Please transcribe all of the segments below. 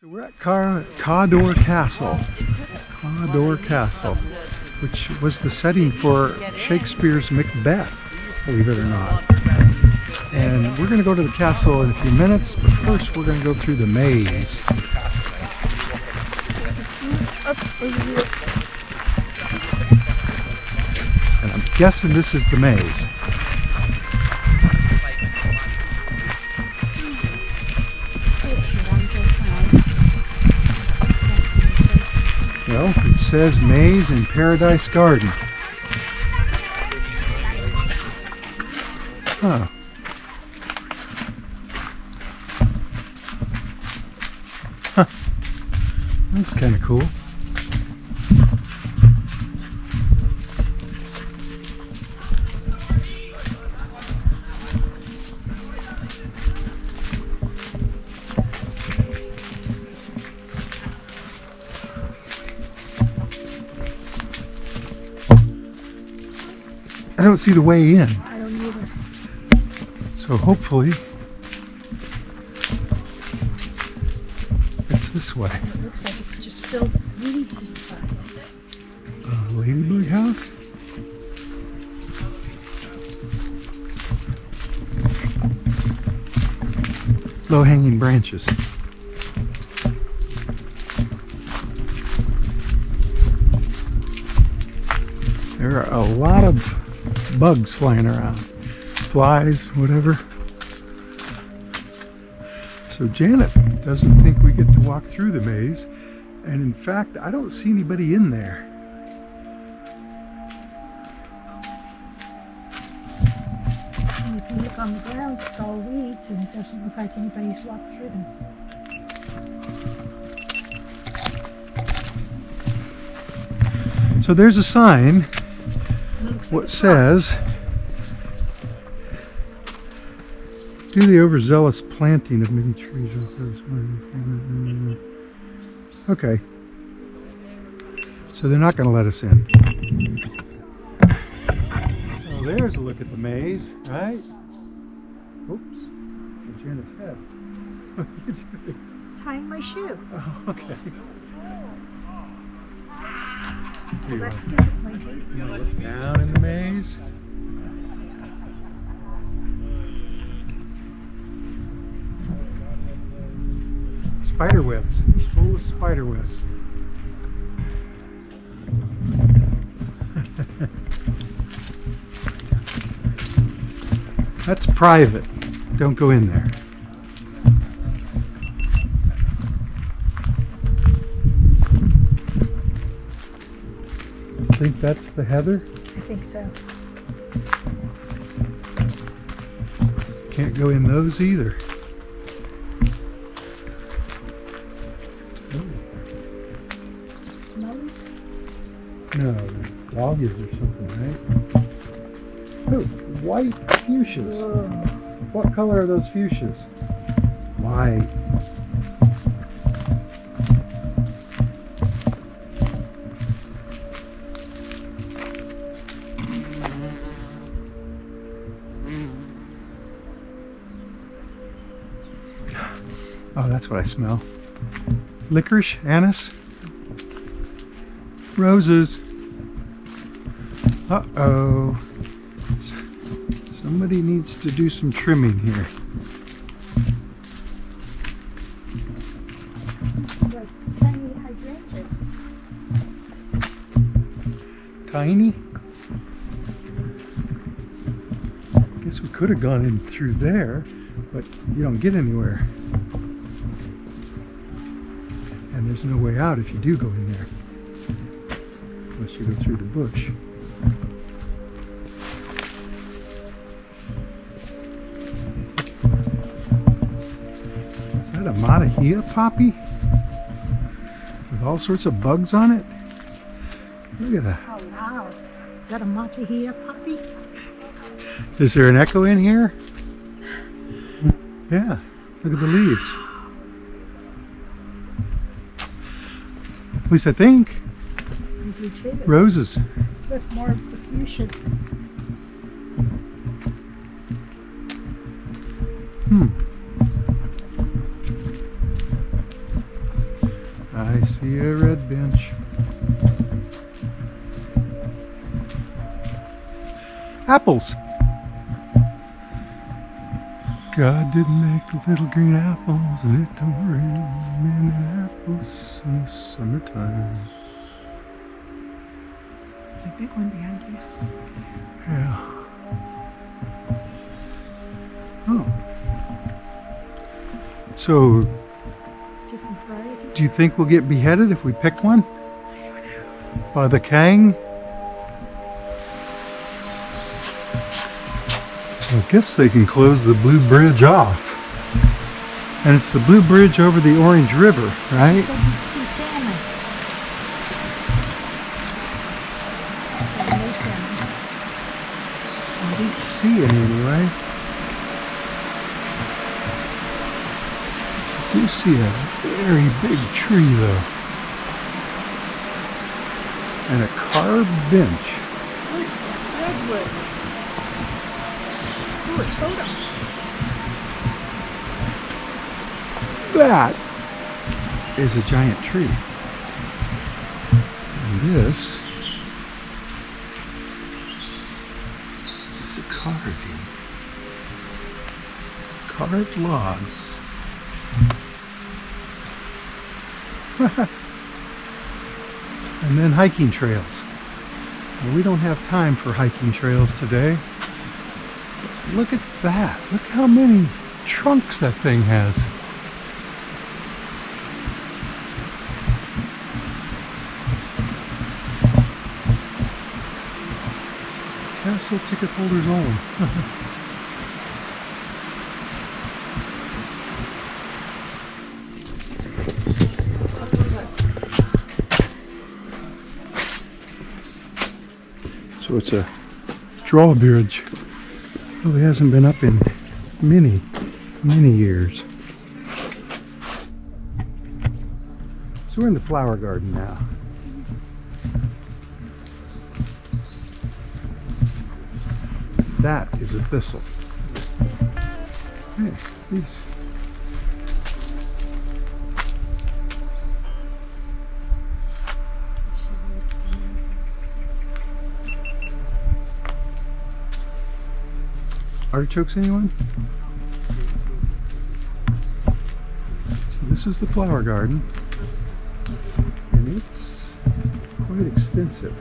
So we're at Cawdor Castle. Cawdor Castle, which was the setting for Shakespeare's Macbeth, believe it or not. And we're going to go to the castle in a few minutes, but first we're going to go through the maze. And I'm guessing this is the maze. Well, it says Maze in Paradise Garden. Huh. Huh. That's kind of cool. I don't see the way in. I don't either. So hopefully it's this way. It looks like it's just filled with weeds inside. Ladybug house? Low-hanging branches. There are a lot of bugs flying around. Flies, whatever. So Janet doesn't think we get to walk through the maze. And in fact, I don't see anybody in there. And if you look on the ground, it's all weeds and it doesn't look like anybody's walked through them. So there's a sign. What says, do the overzealous planting of many trees. Okay. So they're not going to let us in. Oh, there's a look at the maze, right? Oops. Janet's head. What are you doing? Tying my shoe. Oh, okay. Well, that's disappointing. You want to look down in the maze? Spider webs. It's full of spider webs. That's private. Don't go in there. I think that's the heather? I think so. Can't go in those either. Nose? No, dahlias or something, right? Oh, white fuchsias. Whoa. What color are those fuchsias? White. Oh, that's what I smell. Licorice, anise, roses. Uh-oh. Somebody needs to do some trimming here. Like tiny hydrangeas. Tiny? Guess we could have gone in through there, but you don't get anywhere. And there's no way out if you do go in there. Unless you go through the bush. Is that a matahia poppy? With all sorts of bugs on it? Look at that. Oh wow. Is that a matahia poppy? Is there an echo in here? Yeah, look at the leaves. At least I think. I do too. Roses. With more of the fuchsia. I see a red bench. Apples. God didn't make the little green apples, and it don't rain many apples in the summertime. There's a big one behind you. Yeah. Oh. So, Different variety. do you think we'll get beheaded if we pick one? By the Kang? I guess they can close the Blue Bridge off. And it's the Blue Bridge over the Orange River, right? So you can see salmon. There's no salmon. I don't see it anyway. I do see a very big tree though. And a carved bench. Redwood. Ooh, a totem. That is a giant tree. And this is a carving. Carved log. And then hiking trails. Well, we don't have time for hiking trails today. But look at that. Look how many trunks that thing has. Castle ticket holders only. So it's a drawbridge. Really hasn't been up in many, many years. So we're in the flower garden now. That is a thistle. Hey, these. Artichokes, anyone? So this is the flower garden, and it's quite extensive.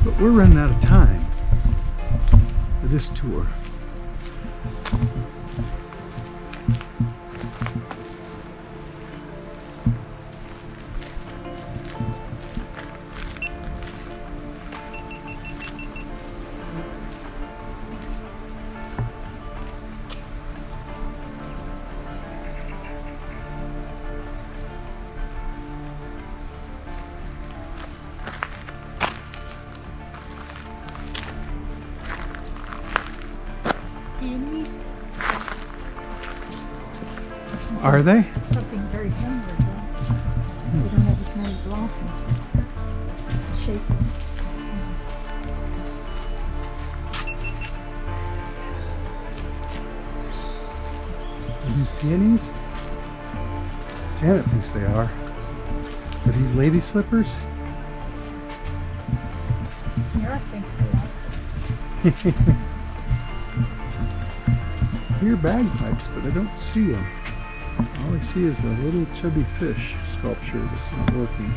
But we're running out of time for this tour. Peonies. Are they? Something very similar to them. They don't have as many blossoms. The shape is similar. Are these peonies? Janet thinks they are. Are these lady slippers? Yeah, I think they are. I hear bagpipes, but I don't see them. All I see is the little chubby fish sculpture that's not working.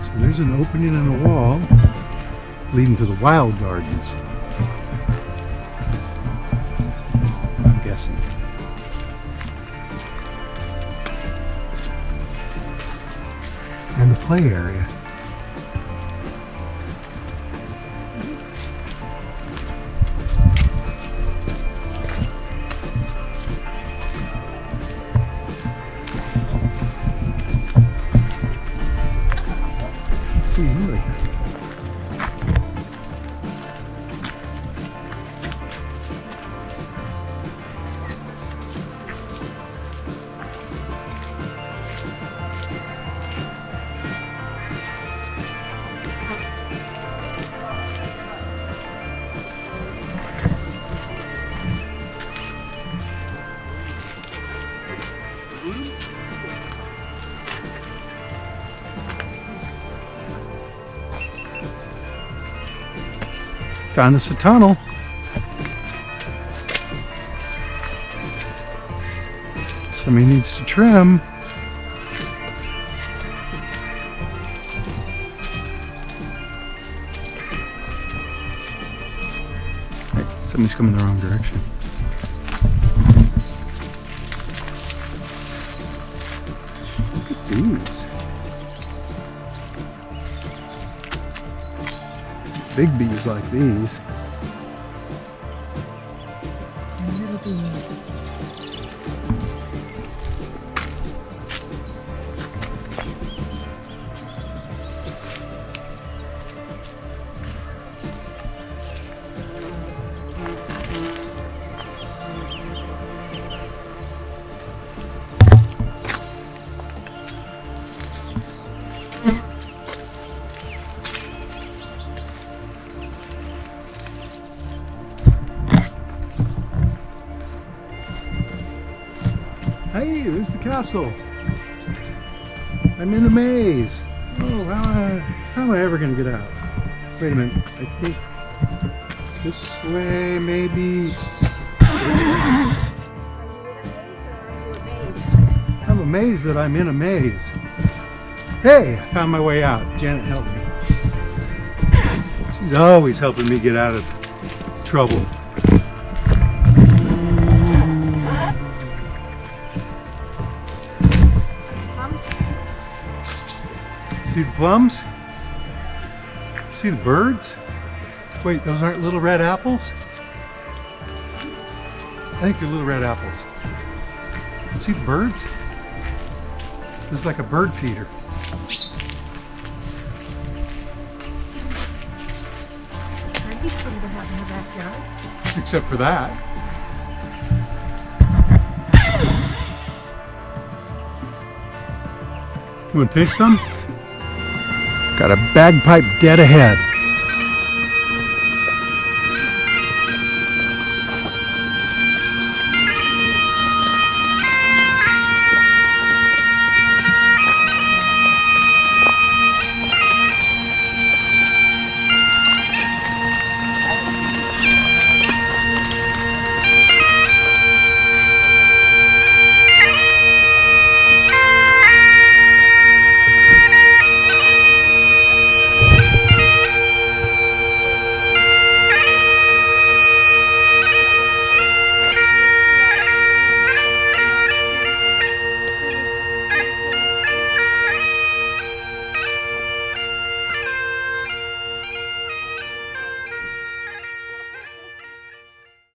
So there's an opening in the wall leading to the wild gardens. I'm guessing. And the play area. Ooh, look. Found us a tunnel. Somebody needs to trim. Hey, somebody's coming the wrong direction. Look at these. Big bees like these. Little bees. Hey, there's the castle. I'm in a maze. Oh, how am I ever going to get out? Wait a minute. I think this way, maybe. I'm amazed that I'm in a maze. Hey, I found my way out. Janet helped me. She's always helping me get out of trouble. See the plums? See the birds? Wait, those aren't little red apples? I think they're little red apples. See the birds? This is like a bird feeder. That'd be pretty to have in the backyard. Except for that. You want to taste some? Got a bagpipe dead ahead.